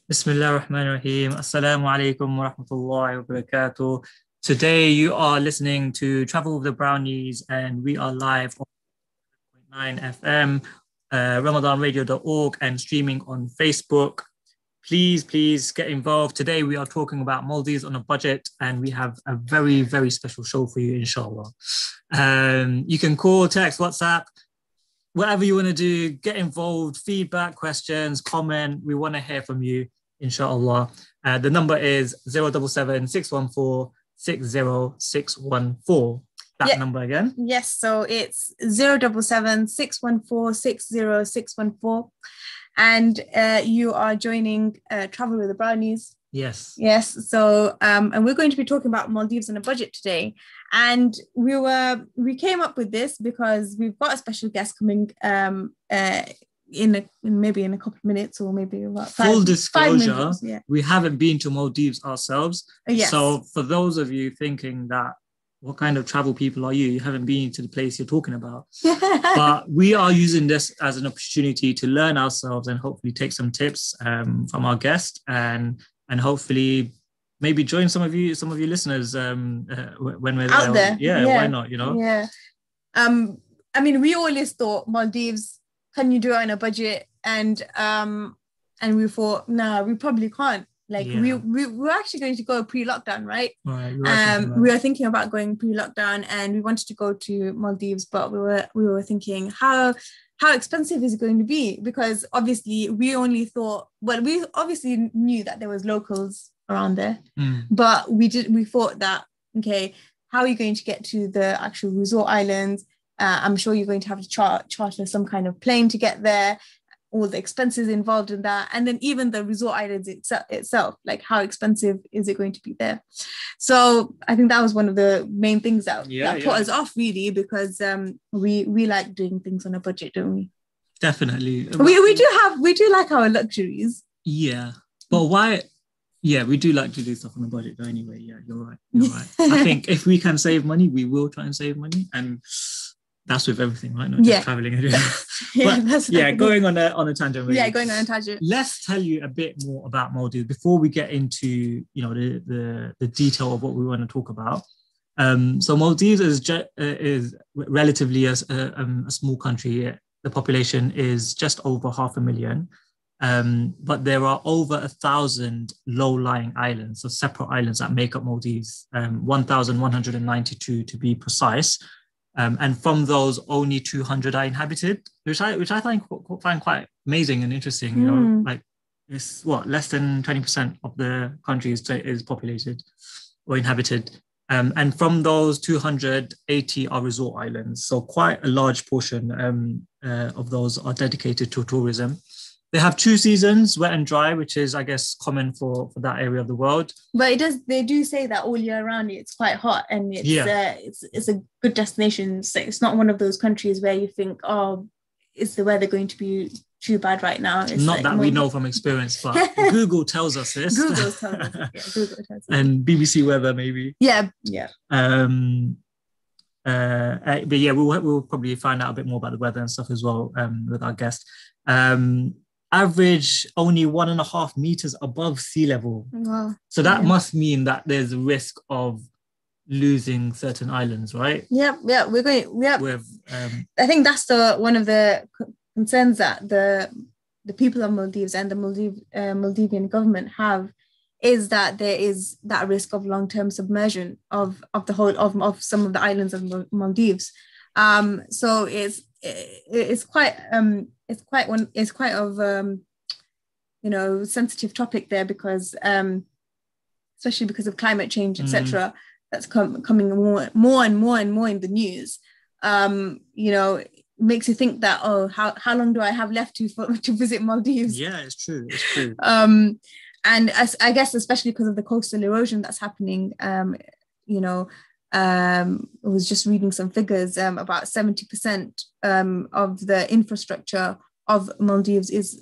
Bismillah ar-Rahman ar-Rahim. Assalamu alaikum wa rahmatullahi wa barakatuh. Today you are listening to Travel with the Brownies and we are live on 9 FM, ramadanradio.org and streaming on Facebook. Please get involved. Today we are talking about Maldives on a budget and we have a very, very special show for you, inshallah. You can call, text, WhatsApp, whatever you want to do, get involved, feedback, questions, comment. We want to hear from you, inshallah. The number is 077 614 60614. That number again? Yes, so it's 077 614 60614. And you are joining Travel with the Brownies. Yes. So and we're going to be talking about Maldives on a budget today. And we came up with this because we've got a special guest coming maybe in a couple of minutes or maybe about Full disclosure, 5 minutes, yeah. We haven't been to Maldives ourselves. Yes. So for those of you thinking that, what kind of travel people are you? You haven't been to the place you're talking about. But we are using this as an opportunity to learn ourselves and hopefully take some tips from our guest and hopefully maybe join some of you listeners when we're out there. Yeah, why not, Yeah. I mean, we always thought Maldives, can you do it on a budget? And we thought, nah, we probably can't. We're actually going to go pre-lockdown, right? Right. We were thinking about going pre-lockdown and we wanted to go to Maldives, but we were thinking how expensive is it going to be? Because obviously we obviously knew that there was locals around there, but we thought that, okay, how are you going to get to the actual resort islands? I'm sure you're going to have to charter some kind of plane to get there, all the expenses involved in that, and then even the resort islands itself, like how expensive is it going to be there? So I think that was one of the main things that put us off, really, because we like doing things on a budget, don't we? Definitely. We do like our luxuries. Yeah, but why? Yeah, we do like to do stuff on a budget, though. Anyway, yeah, you're right. I think if we can save money, we will try and save money, and that's with everything, right? Not just traveling. Going on a tangent. Really. Yeah, going on a tangent. Let's tell you a bit more about Maldives before we get into the detail of what we want to talk about. So Maldives is relatively a small country. The population is just over 500,000. But there are over 1,000 low-lying islands, so separate islands that make up Maldives, 1,192 to be precise. And from those, only 200 are inhabited, which I find quite amazing and interesting. Like it's less than 20% of the country is populated or inhabited. And from those 280 are resort islands, so quite a large portion of those are dedicated to tourism. They have 2 seasons, wet and dry, which is, I guess, common for that area of the world. But they do say that all year round it's quite hot and it's a good destination. So it's not one of those countries where you think, oh, is the weather going to be too bad right now? It's not that we know from experience, but Google tells us this. Google tells us. Google tells us. And BBC weather, maybe. Yeah. But yeah, we'll probably find out a bit more about the weather and stuff as well with our guest. Average only 1.5 meters above sea level. Wow. So that must mean that there's a risk of losing certain islands, right? Yeah. We're going. Yeah. I think that's one of the concerns that the people of Maldives and the Maldivian government have, is that there is that risk of long-term submersion of the whole of some of the islands of Maldives. So it's quite of sensitive topic there, because especially because of climate change, etc. That's coming more and more in the news. Makes you think that, how long do I have left to visit Maldives? Yeah, it's true. And I guess especially because of the coastal erosion that's happening, I was just reading some figures, about 70% of the infrastructure of Maldives is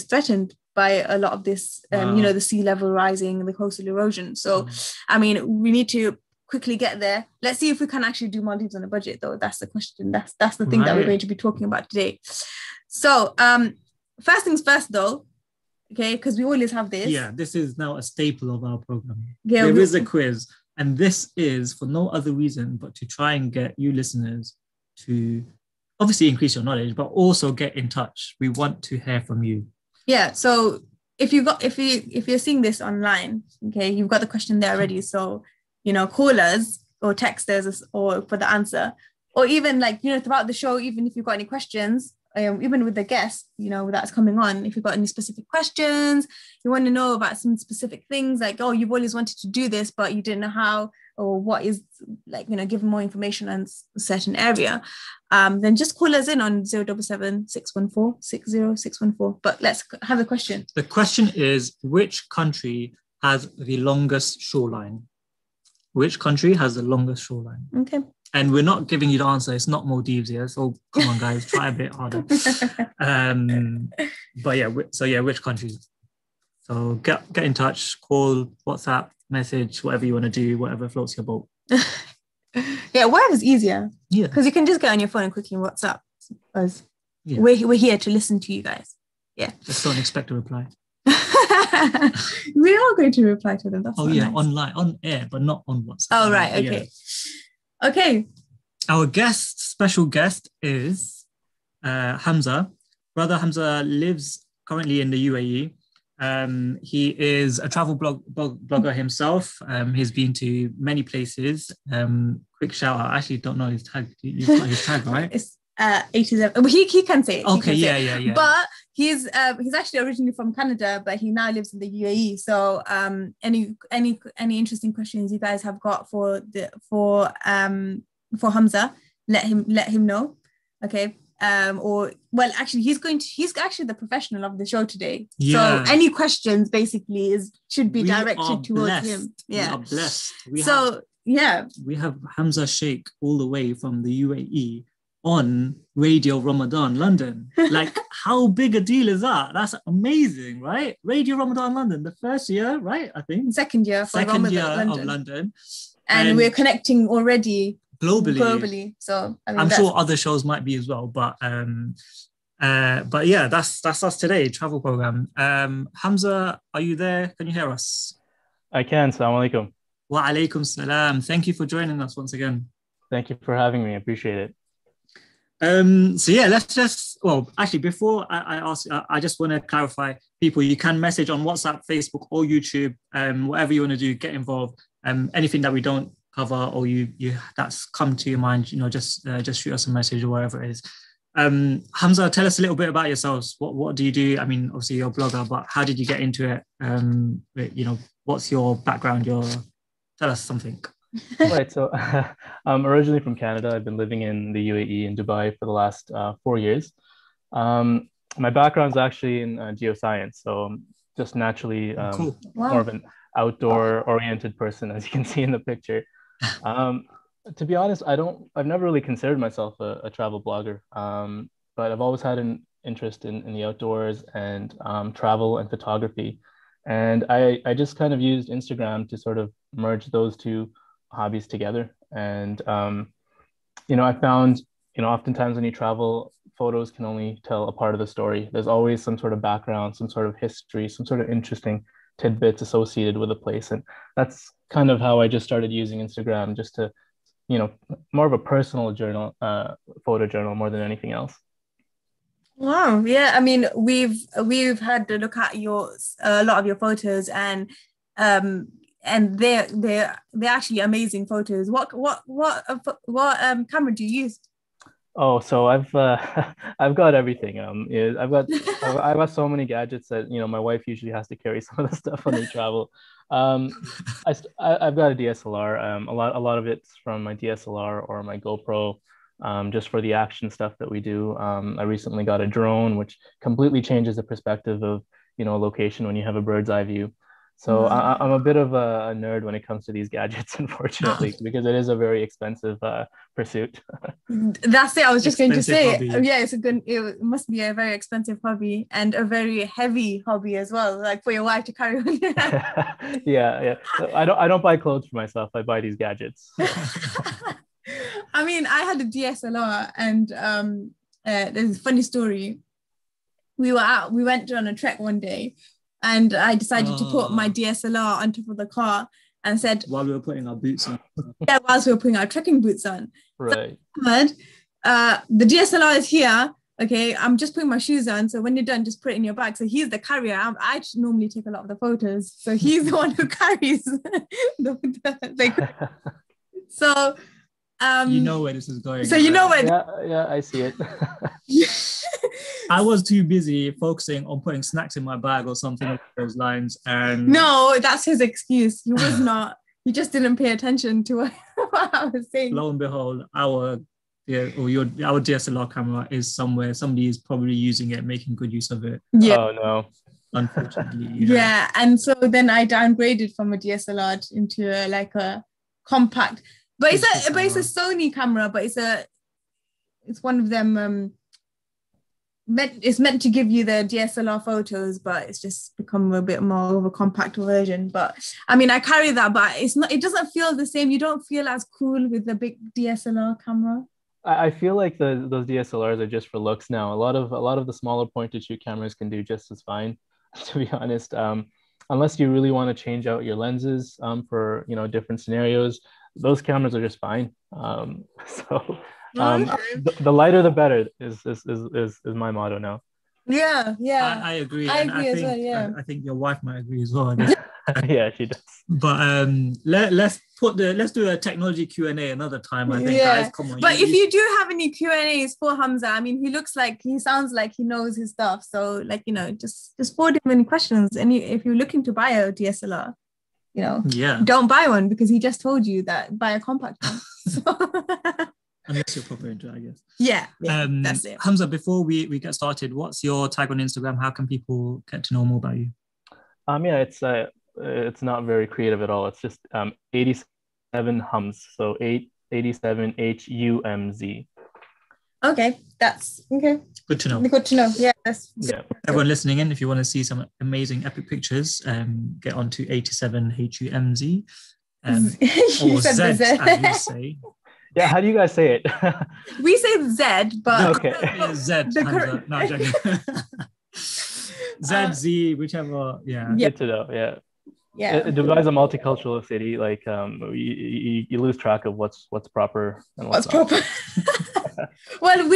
threatened by a lot of this, the sea level rising, the coastal erosion. So, I mean, we need to quickly get there. Let's see if we can actually do Maldives on a budget, though. That's the question. That's the thing that we're going to be talking about today. So, first things first, though, Okay, because we always have this. Yeah, this is now a staple of our program. Yeah, there is a quiz, and this is for no other reason but to try and get you listeners to obviously increase your knowledge, but also get in touch. We want to hear from you. Yeah, so if you're seeing this online, okay, you've got the question there already. So, call us or text us or for the answer, or even throughout the show, even if you've got any questions, even with the guest, that's coming on, if you've got any specific questions, you want to know about some specific things, like, oh, you've always wanted to do this, but you didn't know how, or what is, give more information on a certain area, then just call us in on 077 614 60614. But let's have a question. The question is, which country has the longest shoreline? Which country has the longest shoreline? Okay. And we're not giving you the answer. It's not Maldives, yeah. So come on, guys, try a bit harder. But yeah, which country? So get in touch, call, WhatsApp, message, whatever you want to do, whatever floats your boat. Yeah, whatever's easier. Yeah, because you can just get on your phone and quickly WhatsApp us. Yeah. We're here to listen to you guys. Yeah. Just don't expect a reply. We are going to reply to them. That's nice. Online, on air, but not on WhatsApp. Oh, right. Okay. Yeah. Okay. Our special guest is Hamza. Brother Hamza lives currently in the UAE. He is a travel blogger himself. He's been to many places. Quick shout out. I actually don't know his tag. You've got his tag, right? It's 87. He can say it. Okay, yeah. But he's actually originally from Canada, but he now lives in the UAE. So any interesting questions you guys have got for Hamza, let him know. Okay. He's actually the professional of the show today. Yeah. So any questions basically should be directed towards him. Yeah. We are blessed. We have Hamza Sheikh all the way from the UAE on Radio Ramadan London. Like, how big a deal is that? That's amazing, right? Radio Ramadan London, the first year, right? I think second year of London, and we're connecting already globally. So I'm sure other shows might be as well, but yeah, that's us today. Travel program. Hamza, are you there? Can you hear us? I can. Assalamu alaikum. Wa alaikum salam. Thank you for joining us once again. Thank you for having me. I appreciate it. So yeah, actually, before I ask, I just want to clarify, people, you can message on WhatsApp, Facebook, or YouTube, whatever you want to do, get involved. Anything that we don't cover or you that's come to your mind, just shoot us a message or whatever it is. Hamza, tell us a little bit about yourselves. What do you do? I mean, obviously you're a blogger, but how did you get into it? What's your background? Tell us something. Right. So I'm originally from Canada. I've been living in the UAE in Dubai for the last 4 years. My background is actually in geoscience. So I'm just naturally cool. More of an outdoor oriented person, as you can see in the picture. To be honest, I've never really considered myself a travel blogger. But I've always had an interest in the outdoors and travel and photography. And I just kind of used Instagram to sort of merge those two hobbies together. And I found oftentimes when you travel, photos can only tell a part of the story. There's always some sort of background, some sort of history, some sort of interesting tidbits associated with a place. And that's kind of how I just started using Instagram, just to more of a personal journal, photo journal, more than anything else. Wow. Yeah, I mean, we've had to look at a lot of your photos, and they're actually amazing photos. What camera do you use? Oh, so I've got everything. I've got so many gadgets that my wife usually has to carry some of the stuff when we travel. I've got a DSLR. A lot of it's from my DSLR or my GoPro, just for the action stuff that we do. I recently got a drone, which completely changes the perspective of location when you have a bird's eye view. So I'm a bit of a nerd when it comes to these gadgets, unfortunately, because it is a very expensive pursuit. That's it. I was just going to say, hobby. Yeah, it must be a very expensive hobby and a very heavy hobby as well, like for your wife to carry on. Yeah. I don't buy clothes for myself. I buy these gadgets. I mean, I had a DSLR, and there's a funny story. We went on a trek one day, and I decided to put my DSLR on top of the car and said, while we were putting our boots on. Yeah, whilst we were putting our trekking boots on. Right. So, Ahmed, the DSLR is here. Okay, I'm just putting my shoes on. So when you're done, just put it in your bag. So he's the carrier. I normally take a lot of the photos. So he's the one who carries So you know where this is going. So you know where. Yeah, I see it. I was too busy focusing on putting snacks in my bag or something along those lines. And no, that's his excuse. He was not. He just didn't pay attention to what I was saying. Lo and behold, our DSLR camera is somewhere. Somebody is probably using it, making good use of it. Yeah. Oh no. Unfortunately. Yeah. And so then I downgraded from a DSLR into a compact. But it's a Sony camera, but it's one of them. It's meant to give you the DSLR photos, but it's just become a bit more of a compact version. But I mean, I carry that, but it's not. It doesn't feel the same. You don't feel as cool with the big DSLR camera. I feel like those DSLRs are just for looks now. A lot of the smaller point and shoot cameras can do just as fine, to be honest. Unless you really want to change out your lenses for different scenarios, those cameras are just fine. The lighter the better is my motto now. Yeah. I agree. I agree as well. Yeah. I think your wife might agree as well, I guess. Yeah, she does. But let's do a technology Q&A another time. I think, guys, come on. But if you do have any Q&As for Hamza, I mean, he sounds like he knows his stuff. So just forward him any questions. And if you're looking to buy a DSLR, don't buy one because he just told you that buy a compact one. Unless you're proper into it, I guess. Yeah, that's it. Hamza, before we get started, what's your tag on Instagram? How can people get to know more about you? It's not very creative at all. It's just 87 Hums. So 87 HUMZ. Okay, that's okay. Good to know. Good to know. Yeah. Everyone listening in, if you want to see some amazing epic pictures, get on to 87 HUMZ. Or Z, as you say. Yeah, how do you guys say it? We say Z, but okay. Z. No, I'm joking. Z, Z, whichever. Yeah. Good to know. Yeah. Yeah. Dubai's a multicultural city. Like you lose track of what's proper and what's proper. Well,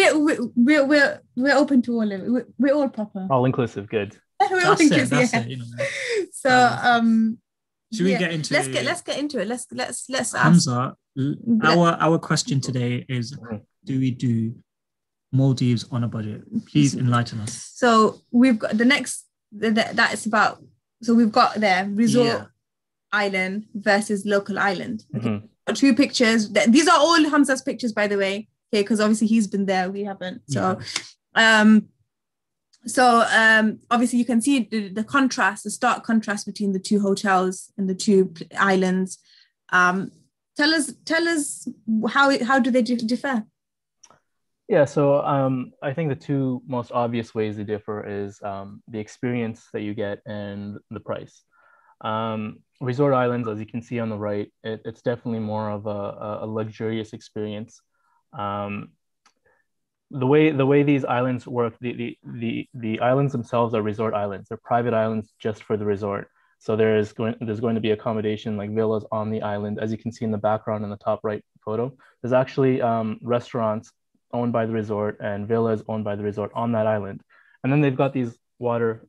we're open to all of it. We're all proper. All inclusive. Good. We're all inclusive. That's it. So should we get into? Let's get into it. Let's ask. Hamza, our question today is: do we do Maldives on a budget? Please enlighten us. So we've got the next. That's about. So we've got there resort island versus local island. Okay. Mm-hmm. 2 pictures. These are all Hamza's pictures, by the way. Okay, because obviously he's been there, we haven't. So, obviously you can see the contrast, the stark contrast between the 2 hotels and the 2 islands. Tell us how do they differ? Yeah, so I think the 2 most obvious ways they differ is the experience that you get and the price. Resort islands, as you can see on the right, it's definitely more of a luxurious experience. The way these islands work, the islands themselves are resort islands. They're private islands just for the resort. So there's going to be accommodation like villas on the island, as you can see in the background in the top right photo. There's actually restaurants owned by the resort and villas owned by the resort on that island, and then they've got these water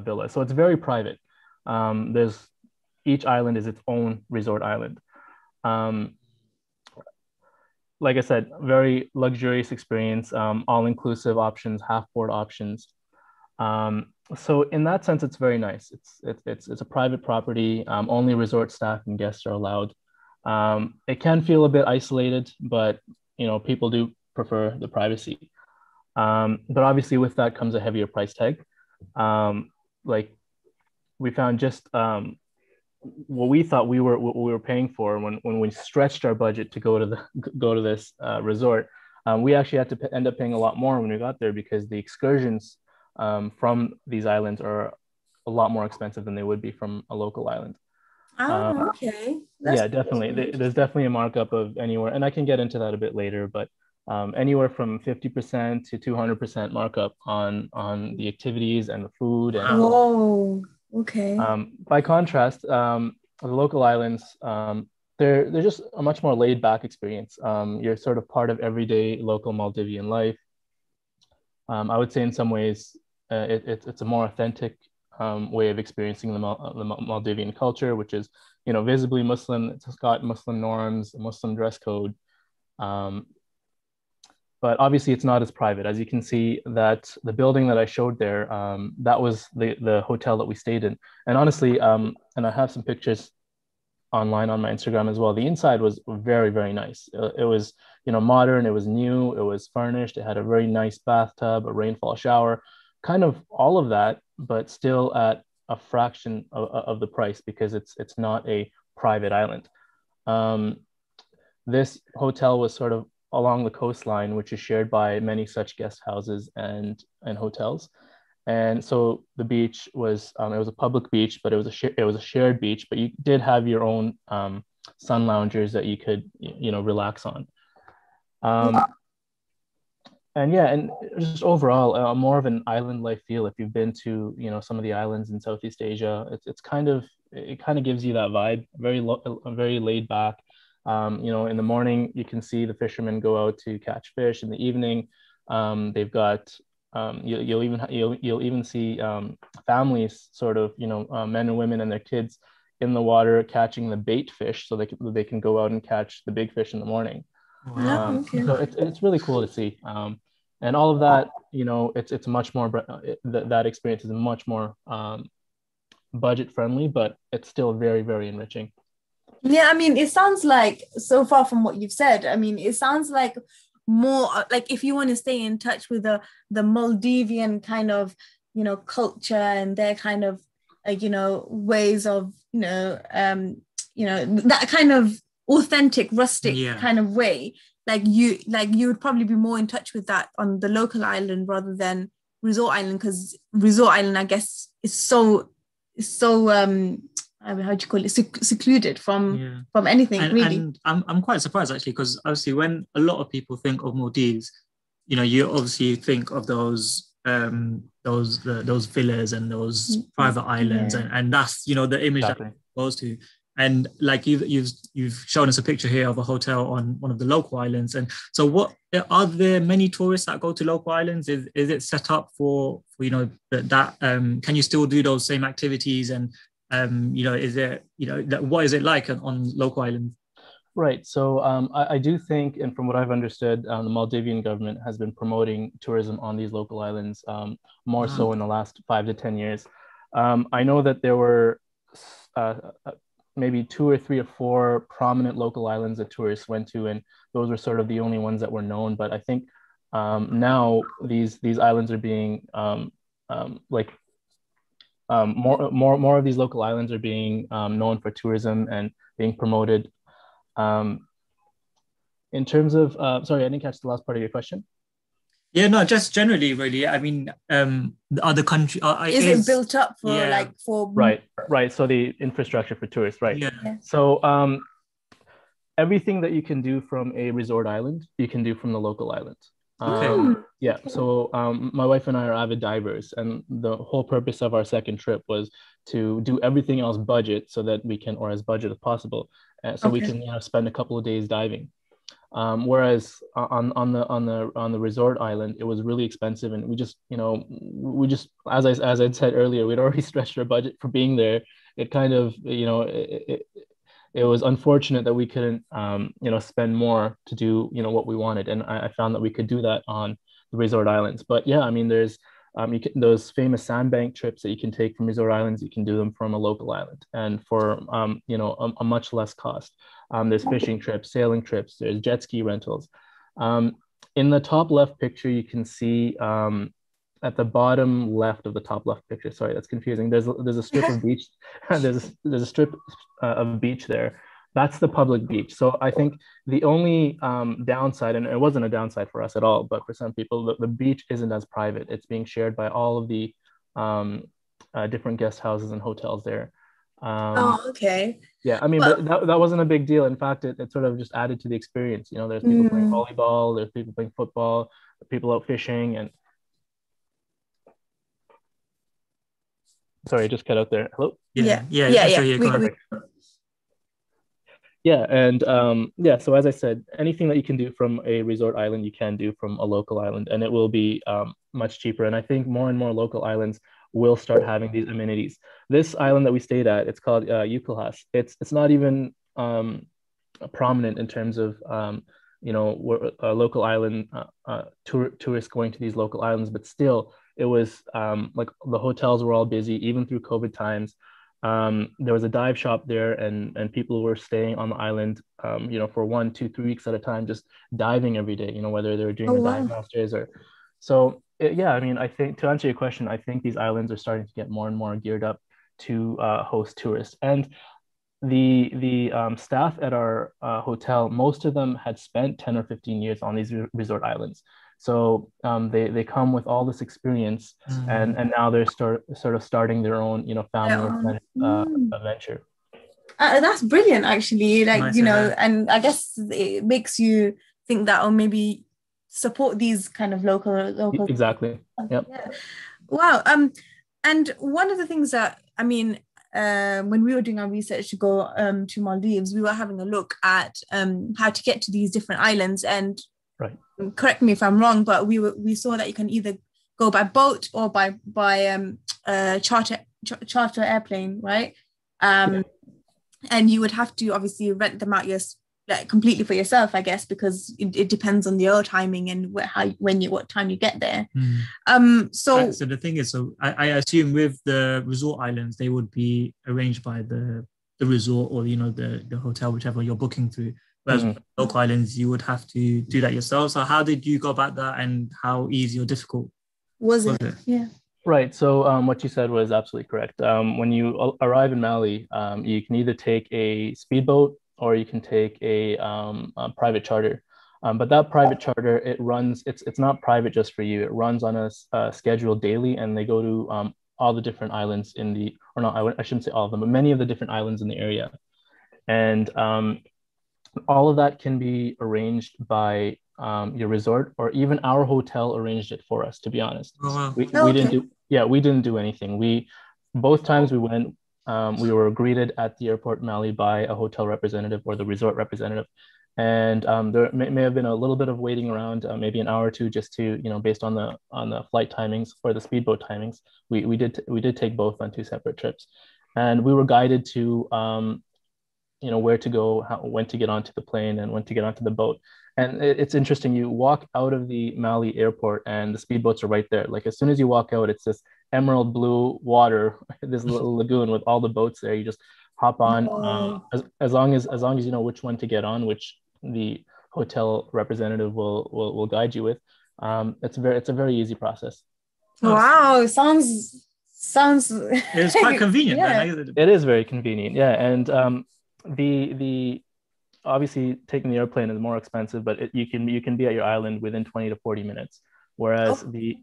villas. So it's very private. Each island is its own resort island. Like I said, very luxurious experience, all-inclusive options, half-board options. So in that sense, it's very nice. It's a private property. Only resort staff and guests are allowed. It can feel a bit isolated, but people do prefer the privacy. But obviously, with that comes a heavier price tag. Like we found just what we thought we were paying for when we stretched our budget to go to this resort. We actually had to end up paying a lot more when we got there because the excursions from these islands are a lot more expensive than they would be from a local island. Okay. Yeah, definitely. There's definitely a markup of anywhere, and I can get into that a bit later, but anywhere from 50% to 200% markup on the activities and the food. And whoa. okay. By contrast, the local islands, they're just a much more laid back experience. You're sort of part of everyday local Maldivian life. I would say in some ways, it's a more authentic way of experiencing the Maldivian culture, which is, visibly Muslim. It's got Muslim norms, a Muslim dress code. Um, but obviously it's not as private. As you can see, that the building that I showed there, that was the hotel that we stayed in. And honestly, and I have some pictures online on my Instagram as well. The inside was very, very nice. It was, modern. It was new. It was furnished. It had a very nice bathtub, a rainfall shower, kind of all of that, but still at a fraction of the price because it's not a private island. Um, this hotel was sort of along the coastline, which is shared by many such guest houses and hotels. And so the beach was it was a public beach, but it was a shared beach. But you did have your own sun loungers that you could relax on. And yeah, and just overall, more of an island life feel. If you've been to some of the islands in Southeast Asia, it kind of gives you that vibe. Very laid back. In the morning you can see the fishermen go out to catch fish. In the evening, they've got you'll even see families, sort of men and women and their kids in the water catching the bait fish, so they can go out and catch the big fish in the morning. Oh, okay. So it's really cool to see, and all of that. It's much more that experience is much more budget friendly, but it's still very, very enriching. Yeah, I mean, it sounds like, so far from what you've said, I mean, it sounds like more like if you want to stay in touch with the Maldivian kind of culture and their kind of ways of that kind of authentic rustic kind of way, like you would probably be more in touch with that on the local island rather than resort island, because resort island, I guess, is so how do you call it, secluded from anything, really. And I'm quite surprised actually, because obviously when a lot of people think of Maldives, you obviously think of those villas and those private islands, and that's the image that goes to. And like you've shown us a picture here of a hotel on one of the local islands. And so, what are there many tourists that go to local islands? Is it set up for that? Can you still do those same activities? And is there what is it like on local islands? Right. So I do think, and from what I've understood, the Maldivian government has been promoting tourism on these local islands more so in the last 5 to 10 years. I know that there were maybe 2 or 3 or 4 prominent local islands that tourists went to, and those were sort of the only ones that were known. But I think now these islands are being more of these local islands are being known for tourism and being promoted. In terms of, sorry, I didn't catch the last part of your question. Yeah, no, just generally, really. I mean, the other country is it built up for right. So the infrastructure for tourists, right? Yeah. So everything that you can do from a resort island, you can do from the local island. Okay. Yeah. So my wife and I are avid divers, and the whole purpose of our second trip was to do everything else budget so that we can, or as budget as possible, so we can spend a couple of days diving. Whereas on the resort island, it was really expensive, and we just as I said earlier, we'd already stretched our budget for being there. It kind of it was unfortunate that we couldn't spend more to do what we wanted, and I found that we could do that on the resort islands. But yeah, I mean, there's those famous sandbank trips that you can take from resort islands, you can do them from a local island, and for a much less cost. There's fishing trips, sailing trips, there's jet ski rentals. In the top left picture, you can see at the bottom left of the top left picture. Sorry, that's confusing. There's a strip of beach. there's a strip of beach there. That's the public beach. So I think the only downside, and it wasn't a downside for us at all, but for some people, the beach isn't as private. It's being shared by all of the different guest houses and hotels there. Okay. Yeah, I mean, but that wasn't a big deal. In fact, it sort of just added to the experience. There's people playing volleyball, there's people playing football, people out fishing, and Sorry, I just cut out there. Hello? Yeah. So yeah, go on. Yeah, and yeah, so as I said, anything that you can do from a resort island, you can do from a local island, and it will be much cheaper. And I think more and more local islands will start having these amenities. This island that we stayed at, it's called Yukulhas. It's not even prominent in terms of a local island tourists going to these local islands, but still, it was like the hotels were all busy, even through COVID times. There was a dive shop there, and people were staying on the island, for 1, 2, 3 weeks at a time, just diving every day. Whether they were doing Oh, the wow. dive masters or so. Yeah, I mean, I think to answer your question, I think these islands are starting to get more and more geared up to host tourists. And the staff at our hotel, most of them had spent 10 or 15 years on these resort islands. So they come with all this experience, and now they're sort of starting their own, family or friend adventure. That's brilliant, actually. Like, Nice, yeah. and I guess it makes you think that, or maybe support these kind of local. Exactly. Yep. Yeah. Wow. And one of the things that, I mean, when we were doing our research to go to Maldives, we were having a look at how to get to these different islands. And right. Correct me if I'm wrong, but we saw that you can either go by boat or by charter airplane, right? And you would have to obviously rent them out completely for yourself, I guess, because it depends on your timing and what time you get there. So the thing is, I assume with the resort islands, they would be arranged by the resort or the hotel, whichever you're booking through. Whereas local islands, you would have to do that yourself. So how did you go about that, and how easy or difficult was it? Yeah. Right. So what you said was absolutely correct. When you arrive in Mali, you can either take a speedboat or you can take a private charter. But that private charter, it's not private just for you. It runs on a schedule daily, and they go to all the different islands I shouldn't say all of them, but many of the different islands in the area. And all of that can be arranged by your resort, or even our hotel arranged it for us, to be honest. Oh, wow. We didn't do anything. Both times we went, we were greeted at the airport in Mali by a hotel representative or the resort representative. And there may have been a little bit of waiting around, maybe an hour or two, just to, based on the flight timings or the speedboat timings. We did take both on 2 separate trips, and we were guided to where to go, when to get onto the plane, and when to get onto the boat. And it's interesting. You walk out of the Mali airport, and the speedboats are right there. Like, as soon as you walk out, it's this emerald blue water, this little lagoon with all the boats there. You just hop on, as long as you know which one to get on, which the hotel representative will guide you with. It's a very easy process. Wow, sounds. It's quite convenient. Yeah. It is very convenient. Yeah, and the obviously taking the airplane is more expensive, but you can be at your island within 20 to 40 minutes, whereas the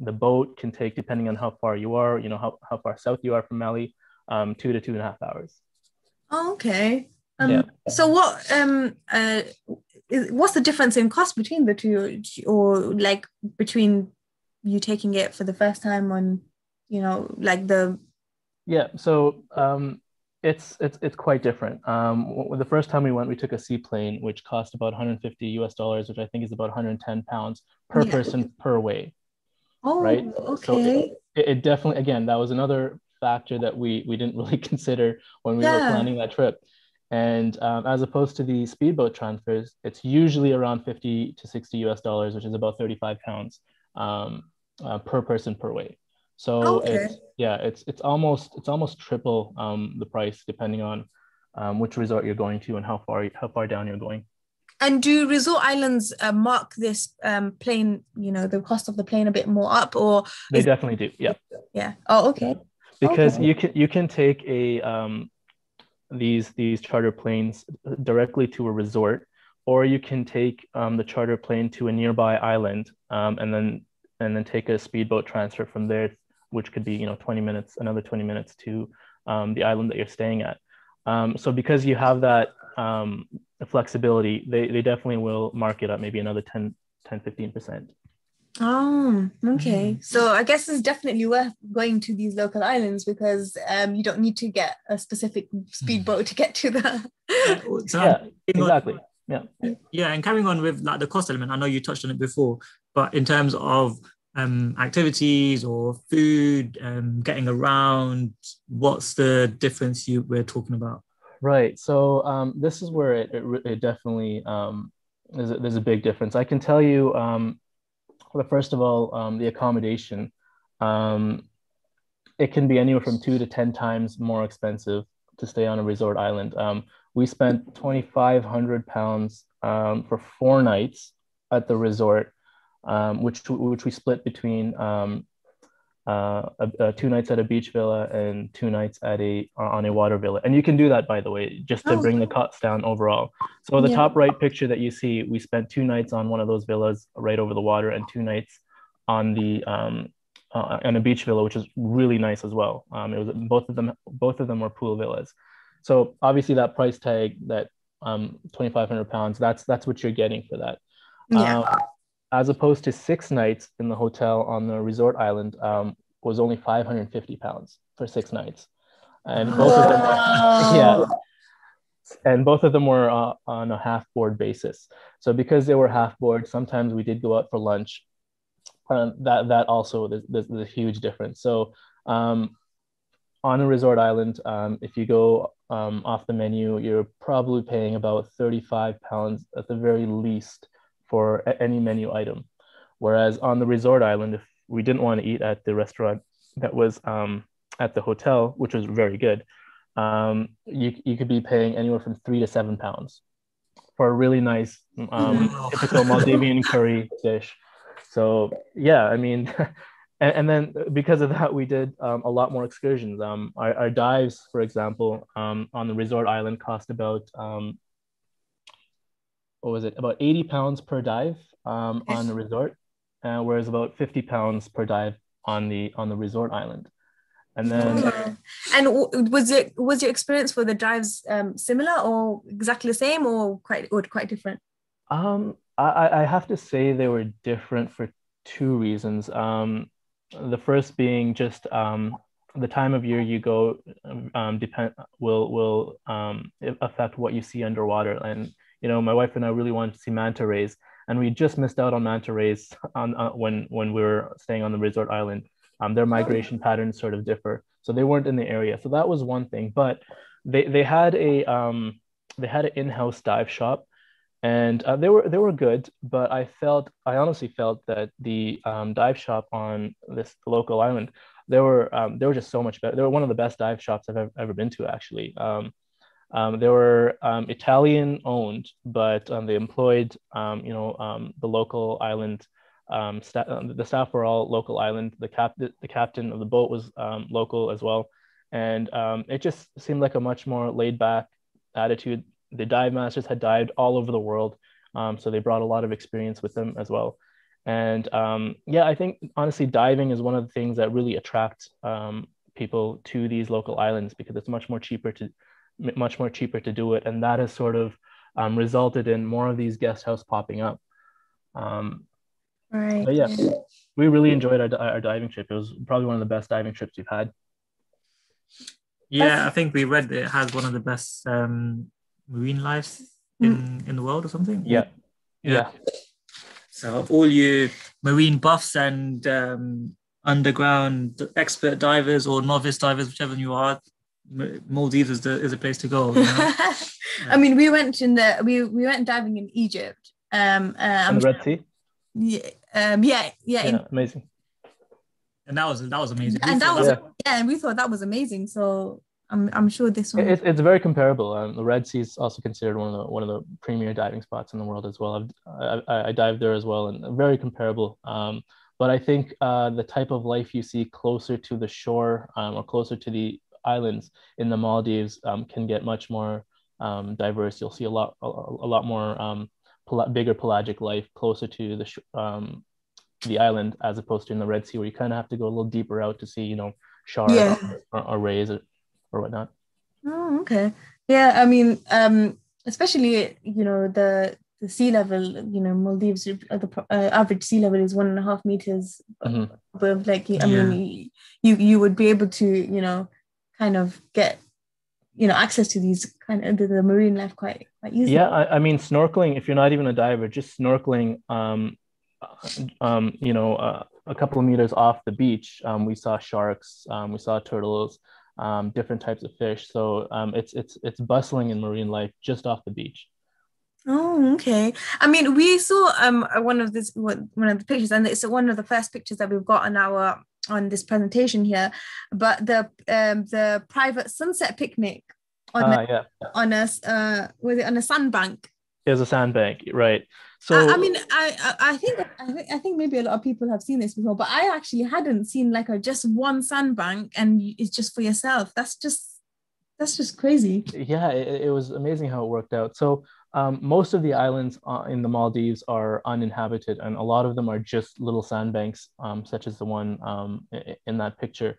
boat can take, depending on how far you are, how far south you are from Mali, 2 to 2.5 hours. Oh, okay. So what's the difference in cost between the two, or like between you taking it for the first time on, like the. Yeah, so it's quite different. The first time we went, we took a seaplane, which cost about $150, which I think is about 110 pounds per person per way. Oh, right. Okay. So it definitely, again, that was another factor that we didn't really consider when we were planning that trip. And as opposed to the speedboat transfers, it's usually around $50 to $60, which is about 35 pounds per person per way. So it's almost triple the price, depending on which resort you're going to and how far down you're going. And do resort islands mark this plane, the cost of the plane a bit more up, or they definitely do? Yeah. Yeah. Oh, okay. Because you can take these charter planes directly to a resort, or you can take the charter plane to a nearby island, and then take a speedboat transfer from there, which could be another 20 minutes to the island that you're staying at. So because you have that flexibility, they definitely will mark it up maybe another 10-15%. Oh, okay. So I guess it's definitely worth going to these local islands because you don't need to get a specific speedboat to get to the. So Yeah, exactly. Yeah. yeah, and carrying on with like the cost element, I know you touched on it before, but in terms of activities or food, getting around, what's the difference we're talking about? Right. So this is where it definitely there's a big difference. I can tell you, well, first of all, the accommodation, um, it can be anywhere from 2 to 10 times more expensive to stay on a resort island. We spent £2,500 for 4 nights at the resort, which we split between 2 nights at a beach villa and 2 nights at a on a water villa. And you can do that, by the way, just to Oh, bring the costs down overall. So the yeah. top right picture that you see, we spent 2 nights on one of those villas right over the water, and 2 nights on the on a beach villa, which is really nice as well. It was both of them were pool villas. So obviously that price tag, that £2,500, that's what you're getting for that. Yeah. Um, as opposed to 6 nights in the hotel on the resort island, was only £550 for 6 nights, and both of them were, yeah, Wow. and both of them were on a half board basis. So because they were half board, sometimes we did go out for lunch. That also, there's a huge difference. So on a resort island, if you go off the menu, you're probably paying about £35 at the very least for any menu item. Whereas on the resort island, if we didn't want to eat at the restaurant that was at the hotel, which was very good, you could be paying anywhere from £3 to £7 for a really nice Wow. typical Maldivian curry dish. So yeah, I mean, and then because of that, we did a lot more excursions. Our dives, for example, on the resort island cost about what was it? About £80 per dive on the resort, whereas about £50 per dive on the resort island. And then Oh. And was your experience for the drives similar or exactly the same or quite different? I have to say they were different for two reasons. The first being just the time of year you go depend will affect what you see underwater. And my wife and I really wanted to see manta rays, and we just missed out on manta rays on when we were staying on the resort island. Their migration patterns sort of differ, so they weren't in the area. So that was one thing. But they had an in-house dive shop, and they were good, but I honestly felt that the dive shop on this local island, they were just so much better. They were one of the best dive shops I've ever been to, actually. They were Italian owned, but they employed the local island the staff were all local island. The captain of the boat was local as well, and it just seemed like a much more laid back attitude. The dive masters had dived all over the world, so they brought a lot of experience with them as well. And yeah, I think honestly, diving is one of the things that really attract people to these local islands, because it's much more cheaper to do it, and that has sort of resulted in more of these guest house popping up. Um, Right. but yeah, we really enjoyed our diving trip. It was probably one of the best diving trips we've had. Yeah, I think we read it has one of the best marine lives in the world or something. Yeah, Yeah. yeah. So all you marine buffs and underground expert divers or novice divers, whichever you are, Maldives is a place to go. I mean, we went diving in Egypt. In I'm the Red Sea. yeah, Yeah, amazing. And that was amazing. and that was Yeah. and we thought that was amazing. So I'm sure this one. It's very comparable. The Red Sea is also considered one of the premier diving spots in the world as well. I dived there as well, and very comparable. But I think the type of life you see closer to the shore, or closer to the islands in the Maldives, can get much more diverse. You'll see a lot more bigger pelagic life closer to the island, as opposed to in the Red Sea, where you kind of have to go a little deeper out to see, sharks Yeah. or rays or whatnot. Oh, okay. Yeah, I mean, especially, the the sea level, Maldives, the average sea level is 1.5 meters above. Like, I mean, you would be able to, kind of get, access to these kind of the marine life quite easily. Yeah, I mean, snorkeling, if you're not even a diver, just snorkeling, a couple of meters off the beach, we saw sharks, we saw turtles, different types of fish. So it's bustling in marine life just off the beach. Oh, okay. I mean, we saw one of the pictures, and it's one of the first pictures that we've got on this presentation here. But the private sunset picnic on a sandbank. There's a sandbank, right? So I mean, I think maybe a lot of people have seen this before, but I actually hadn't seen like just one sandbank, and it's just for yourself. That's just crazy. Yeah, it was amazing how it worked out. So most of the islands in the Maldives are uninhabited, and a lot of them are just little sandbanks, such as the one in that picture.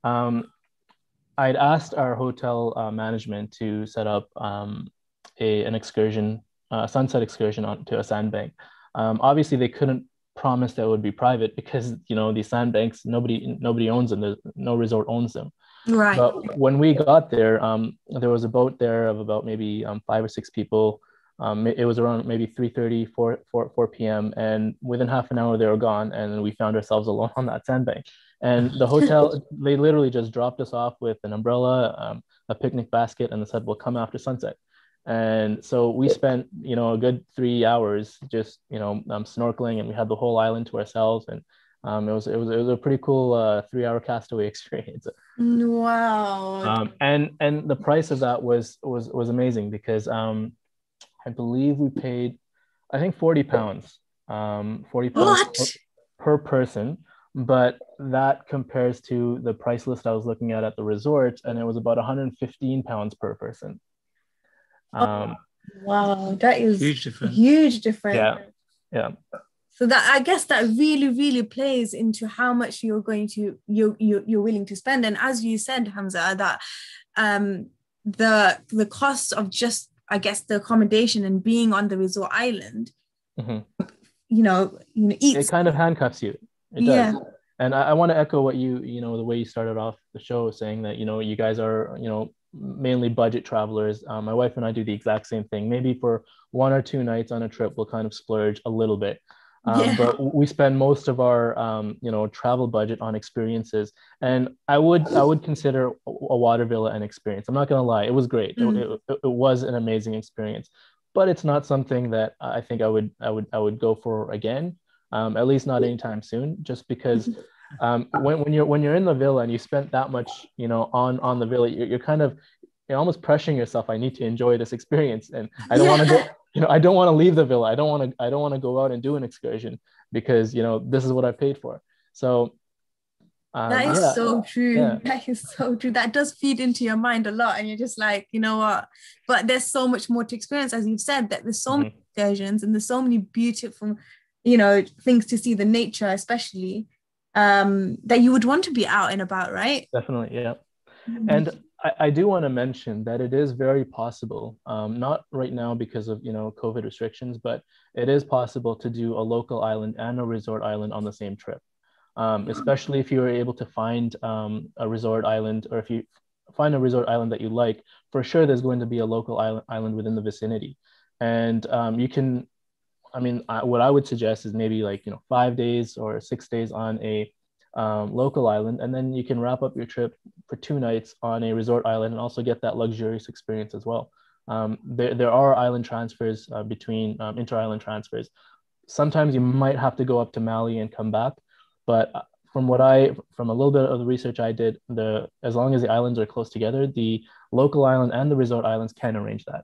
I'd asked our hotel management to set up an excursion, a sunset excursion onto a sandbank. Obviously, they couldn't promise that it would be private because these sandbanks, nobody owns them. No resort owns them. Right. But when we got there, there was a boat there of about maybe 5 or 6 people. It was around maybe 3:30, 4 p.m. And within half an hour, they were gone. And we found ourselves alone on that sandbank. And the hotel, they literally just dropped us off with an umbrella, a picnic basket, and they said, "We'll come after sunset." And so we spent, a good 3 hours just, snorkeling, and we had the whole island to ourselves. And it was a pretty cool 3-hour castaway experience. Wow. And the price of that was amazing because I believe we paid, I think 40 pounds, 40 pounds per person. But that compares to the price list I was looking at the resort, and it was about 115 pounds per person. Wow, that is huge difference. Huge difference. Yeah. So that, I guess, that really, really plays into how much you're willing to spend. And as you said, Hamza, that the cost of just, I guess, the accommodation and being on the resort island, eats. It kind of handcuffs you. It does. Yeah. And I want to echo what the way you started off the show, saying that, you guys are, mainly budget travelers. My wife and I do the exact same thing. Maybe for 1 or 2 nights on a trip, we'll kind of splurge a little bit. But we spend most of our, travel budget on experiences. And I would consider a water villa an experience. I'm not going to lie. It was great. It was an amazing experience, but it's not something that I think I would go for again. At least not anytime soon, just because when you're in the villa and you spent that much, on the villa, you're almost pressuring yourself. I need to enjoy this experience, and I don't want to go. I don't want to leave the villa. I don't want to go out and do an excursion because this is what I paid for. So that is so true. Yeah. That is so true. That does feed into your mind a lot, and you're just like, you know what? But there's so much more to experience, as you've said. That there's so many excursions and there's so many beautiful, things to see, the nature especially, that you would want to be out and about, right? Definitely, yeah. And I do want to mention that it is very possible, not right now because of COVID restrictions, but it is possible to do a local island and a resort island on the same trip, especially if you were able to find a resort island, or if you find a resort island that you like. For sure, there's going to be a local island within the vicinity, and you can. I mean, what I would suggest is maybe 5 days or 6 days on a local island, and then you can wrap up your trip for 2 nights on a resort island and also get that luxurious experience as well. There are island transfers between inter-island transfers. Sometimes you might have to go up to Mali and come back, but from a little bit of the research I did, as long as the islands are close together, the local island and the resort islands can arrange that.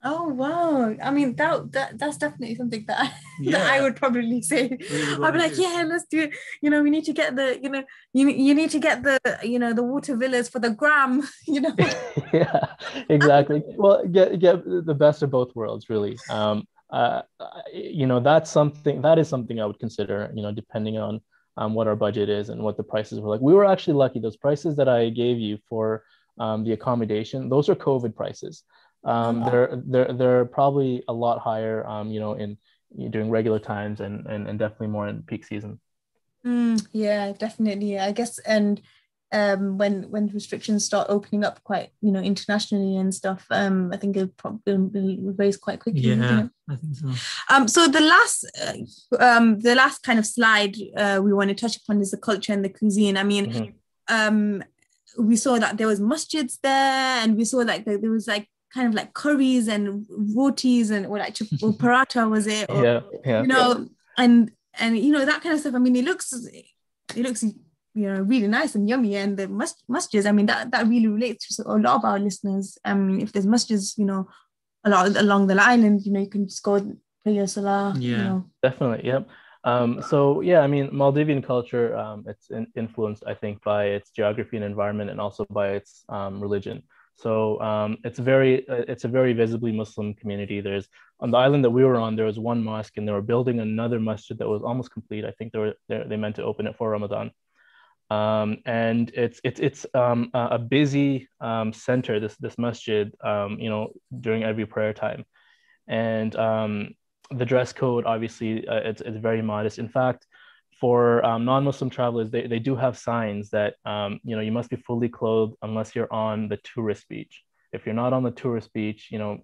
Oh wow! I mean, that's definitely something that I would probably say. I'd be like, yeah, let's do it. We need to get the, you need to get the, the water villas for the gram. Yeah, exactly. Well, get the best of both worlds, really. That is something I would consider. Depending on what our budget is and what the prices were like. We were actually lucky. Those prices that I gave you for the accommodation, those are COVID prices. They're probably a lot higher, in during regular times and definitely more in peak season. Yeah, definitely. I guess, and when restrictions start opening up quite, internationally and stuff, I think it probably will raise quite quickly. Yeah, I think so. So the last kind of slide we want to touch upon is the culture and the cuisine. I mean, we saw that there was masjids there, and we saw like there was like kind of like curries and rotis and or paratha, was it? Or, and that kind of stuff. I mean, it looks really nice and yummy. And the masjids, I mean, that really relates to a lot of our listeners. If there's masjids, a lot along the island, you can just go pray your salah. Yeah, definitely. Yep. So yeah, I mean, Maldivian culture, it's influenced, I think, by its geography and environment, and also by its religion. So it's a very visibly Muslim community. There's on the island that we were on, there was one mosque, and they were building another masjid that was almost complete. I think they meant to open it for Ramadan. And it's a busy center, this masjid, during every prayer time. And the dress code, obviously, it's very modest. In fact, for non-Muslim travelers, they do have signs that you must be fully clothed unless you're on the tourist beach. If you're not on the tourist beach, you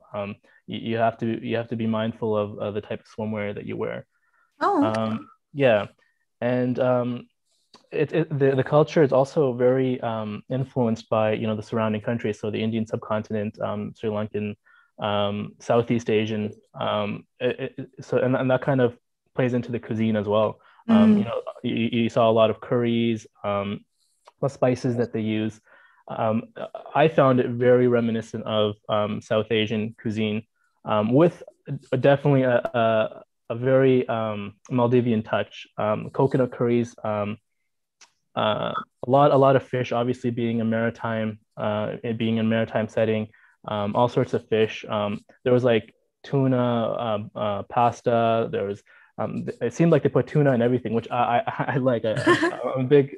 have to be mindful of the type of swimwear that you wear. Yeah, and the culture is also very influenced by the surrounding countries. So the Indian subcontinent, Sri Lankan, Southeast Asian. And that kind of plays into the cuisine as well. You saw a lot of curries, the spices that they use. I found it very reminiscent of South Asian cuisine, with definitely a very Maldivian touch. Coconut curries, a lot of fish. Obviously, being a maritime setting, all sorts of fish. There was like tuna, pasta. There was. It seemed like they put tuna in everything, which I like. I'm big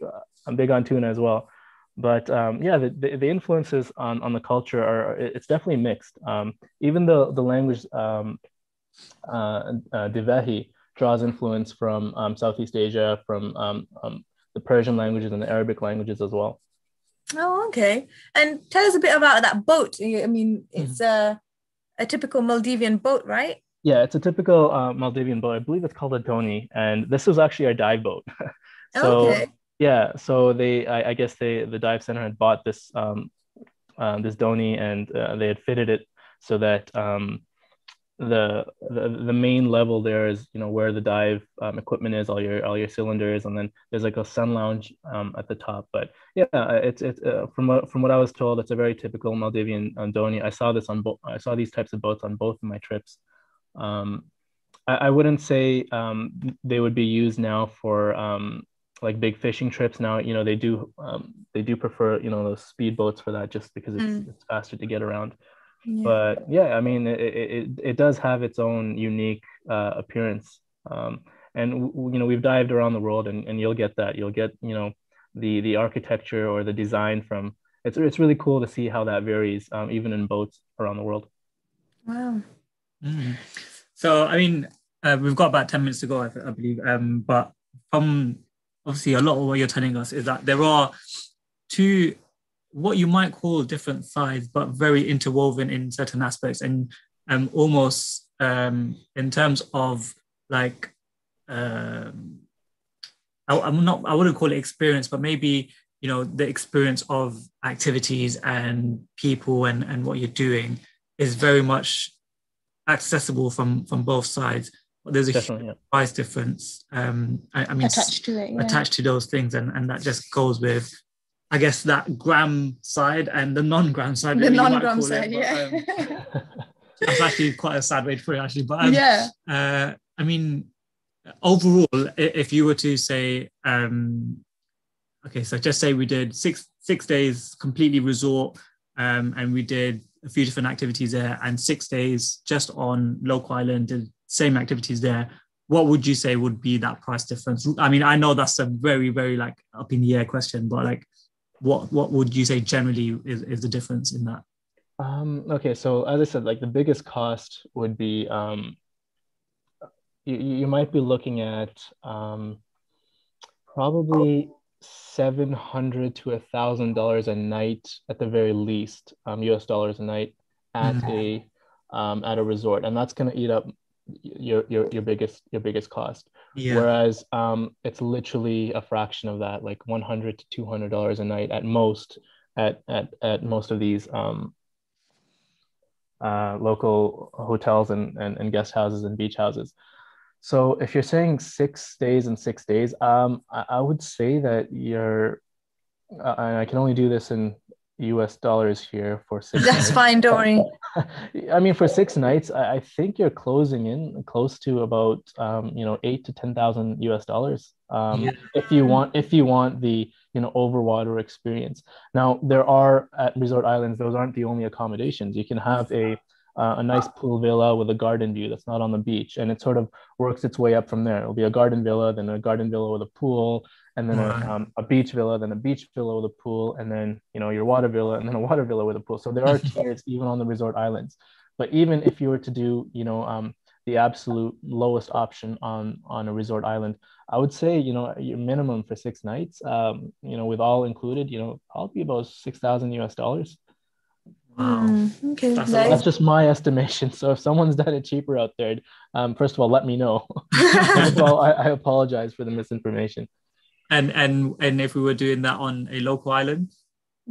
on tuna as well. But yeah, the influences on the culture it's definitely mixed. Even the language Divehi draws influence from Southeast Asia, from the Persian languages and the Arabic languages as well. Oh, okay. And tell us a bit about that boat. I mean, it's a typical Maldivian boat, right? Yeah, it's a typical Maldivian boat. I believe it's called a doni, and this was actually our dive boat. So okay. Yeah, so I guess the dive center had bought this this doni, and they had fitted it so that the main level there is where the dive equipment is, all your cylinders, and then there's like a sun lounge at the top. But yeah, it's from what I was told, it's a very typical Maldivian doni. I saw these types of boats on both of my trips. I wouldn't say they would be used now for like big fishing trips. Now they do prefer those speed boats for that, just because it's faster to get around. Yeah. But yeah, I mean, it does have its own unique appearance, and we've dived around the world, and you'll get that. You'll get the architecture or the design from. It's really cool to see how that varies, even in boats around the world. Wow. So I mean, we've got about 10 minutes to go, I believe. But from obviously a lot of what you're telling us is that there are two, what you might call different sides, but very interwoven in certain aspects, and almost in terms of like I wouldn't call it experience, but maybe the experience of activities and people and what you're doing is very much accessible from both sides. But there's a huge price difference. I mean, attached to it, attached to those things, and that just goes with, I guess, that gram side and the non-gram side. The non-gram side, yeah. That's actually quite a sad way to put it, actually. But I mean, overall, if you were to say, okay, so just say we did six days completely resort, and we did a few different activities there, and 6 days just on local island, did same activities there. What would you say would be that price difference? I mean, I know that's a very, very like up in the air question, but like, what would you say generally is the difference in that? Okay, so as I said, like the biggest cost would be you might be looking at probably $700 to $1,000 a night at the very least, US dollars a night at a resort, and that's going to eat up your biggest cost. Yeah. Whereas it's literally a fraction of that, like $100 to $200 a night at most at most of these local hotels and guest houses and beach houses. So if you're saying 6 days and 6 days, I would say that and I can only do this in US dollars here for six That's nights. fine, don't worry. I mean, for 6 nights, I think you're closing in close to about 8 to 10,000 US dollars. Yeah. If you want the overwater experience. Now there are at resort islands, those aren't the only accommodations. You can have a nice pool villa with a garden view that's not on the beach, and it sort of works its way up from there. It'll be a garden villa, then a garden villa with a pool, and then Right. a beach villa, then a beach villa with a pool, and then your water villa, and then a water villa with a pool. So there are tiers even on the resort islands. But even if you were to do, the absolute lowest option on a resort island, I would say, your minimum for 6 nights, with all included, probably about 6,000 US dollars. Wow. Okay, That's a that That's lot. is just my estimation. So if someone's done it cheaper out there, first of all, let me know. Second of all, I apologize for the misinformation. And if we were doing that on a local island,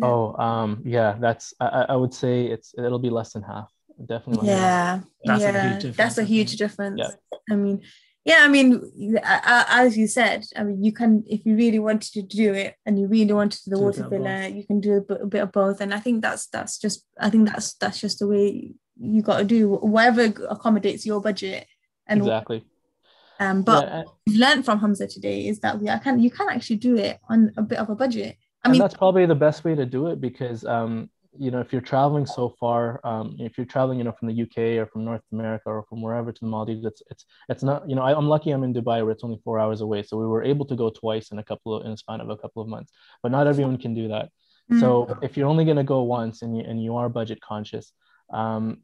Oh, yeah, I would say it'll be less than half. Definitely less than half. yeah, that's a huge yeah, that's difference, a I huge think. Yeah, difference. I mean, yeah, I mean, as you said, I mean, you can, if you really wanted to do it and you really wanted the To a water bit of both. villa, you can do a bit of both. And I think that's just, I think that's just the way you got to do whatever accommodates your budget. And exactly. but Yeah, we've learned from Hamza today is that you can actually do it on a bit of a budget. I and mean, that's probably the best way to do it because if you're traveling so far, if you're traveling, from the UK or from North America or from wherever to the Maldives, it's not, I'm lucky I'm in Dubai where it's only 4 hours away. So we were able to go twice in a span of a couple of months, but not everyone can do that. mm, So if you're only going to go once and you are budget conscious,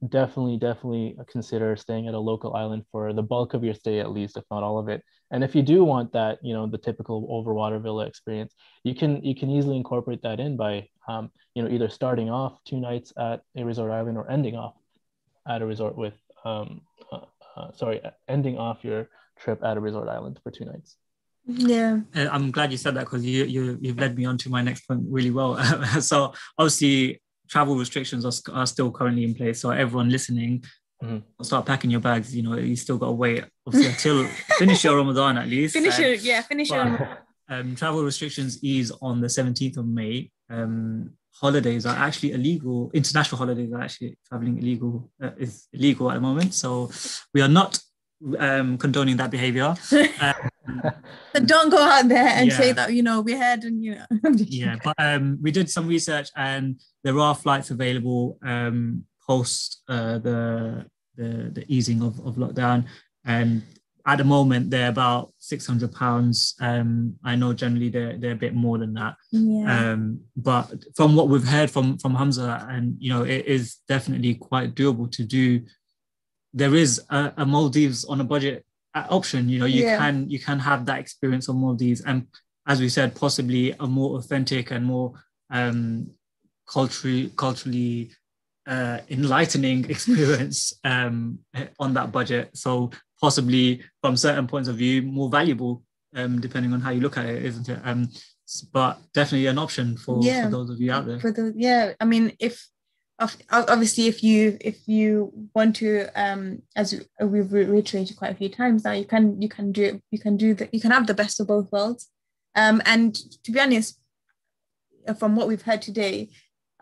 definitely consider staying at a local island for the bulk of your stay, at least, if not all of it. And if you do want that, the typical overwater villa experience, you can easily incorporate that in by either starting off 2 nights at a resort island or ending off at a resort with ending off your trip at a resort island for 2 nights. yeah, I'm glad you said that because you've led me on to my next point really well. So obviously travel restrictions are still currently in place. So everyone listening, Mhm. start packing your bags. You still got to wait obviously until finish your Ramadan at least. finish But your. travel restrictions ease on the 17th of May. Holidays are actually illegal. International holidays are actually traveling illegal. Is illegal at the moment. So we are not condoning that behavior. Don't go out there and say Yeah, that we had and yeah. But we did some research, and there are flights available post the easing of lockdown, and at the moment they're about £600. I know generally they're a bit more than that. yeah, But from what we've heard from Hamza, and it is definitely quite doable to do. There is a Maldives on a budget option. yeah, You can have that experience on Maldives, and as we said, possibly a more authentic and more um, culturally enlightening experience on that budget. So possibly from certain points of view, more valuable, depending on how you look at it, isn't it? But definitely an option for yeah. those of you out there. For the yeah, I mean, if obviously if you want to, as we've reiterated quite a few times now, you can do it. You can have the best of both worlds. And to be honest, from what we've heard today,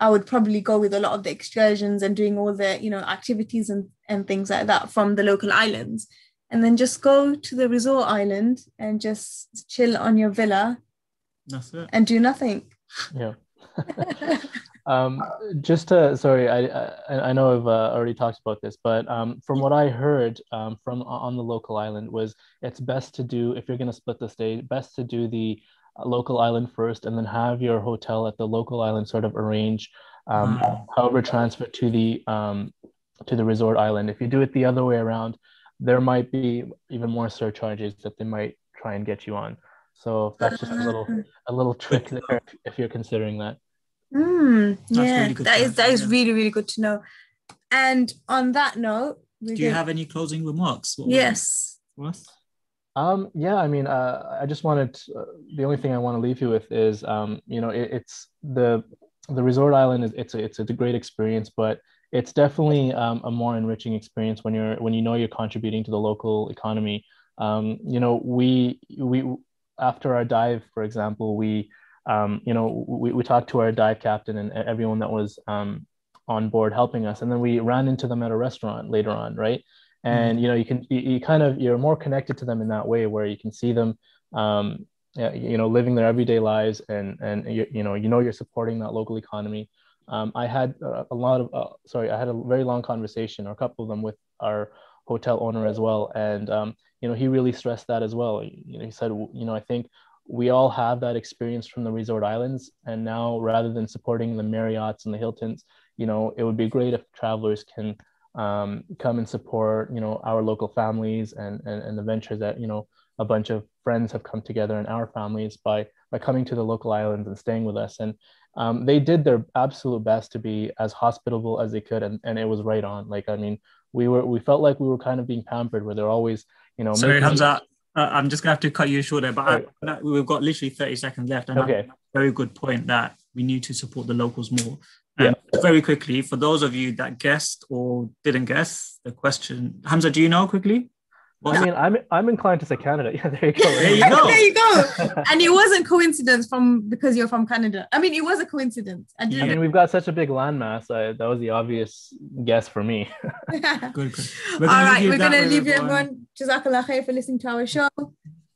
I would probably go with a lot of the excursions and doing all the activities and things like that from the local islands, and then just go to the resort island and just chill on your villa That's it. and do nothing. Yeah. Um, sorry, I know I've already talked about this, but from what I heard from on the local island was it's best to do, if you're going to split the stay, best to do the local island first and then have your hotel at the local island sort of arrange however, transfer to the resort island. If you do it the other way around, there might be even more surcharges that they might try and get you on. So that's just a little trick there if you're considering that. That's Yeah, really good. that is really, really good to know. And on that note, do you have any closing remarks? Yes. For us? Yeah, I mean, I just wanted the only thing I want to leave you with is, you know, it's the resort island is it's a great experience, but it's definitely a more enriching experience when you know you're contributing to the local economy. You know, we after our dive, for example, you know, we talked to our dive captain and everyone that was on board helping us, and then we ran into them at a restaurant later on, right? And you know, you're more connected to them in that way, where you can see them you know, living their everyday lives, and you know you're supporting that local economy. I had I had a very long conversation, or a couple of them, with our hotel owner as well, and you know, he really stressed that as well. You know, he said, you know, I think we all have that experience from the resort islands, and now rather than supporting the Marriotts and the Hiltons, you know, it would be great if travelers can come and support, you know, our local families and the ventures that, you know, a bunch of friends have come together in our families by coming to the local islands and staying with us. And they did their absolute best to be as hospitable as they could, and it was right on. Like, I mean, we felt like we were kind of being pampered, where they're always, you know, sorry, Hamza, I'm just gonna have to cut you short there, but we've got literally 30 seconds left, and okay. Very good point that we need to support the locals more. Yeah. Very quickly, for those of you that guessed or didn't guess the question, Hamza, do you know quickly? Well, I mean, I'm inclined to say Canada. Yeah, there you go. There you go. There you go. And it wasn't coincidence because you're from Canada. I mean, it was a coincidence. I mean, we've got such a big landmass. That was the obvious guess for me. Good. All right, we're going to leave you, everyone. Jazakallah khair for listening to our show.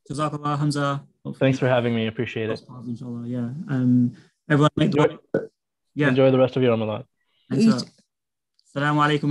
Jazakallah, Hamza. Thanks for having me. Appreciate it. Inshallah, yeah. Everyone, enjoy the rest of your Ramadan. Assalamu alaikum.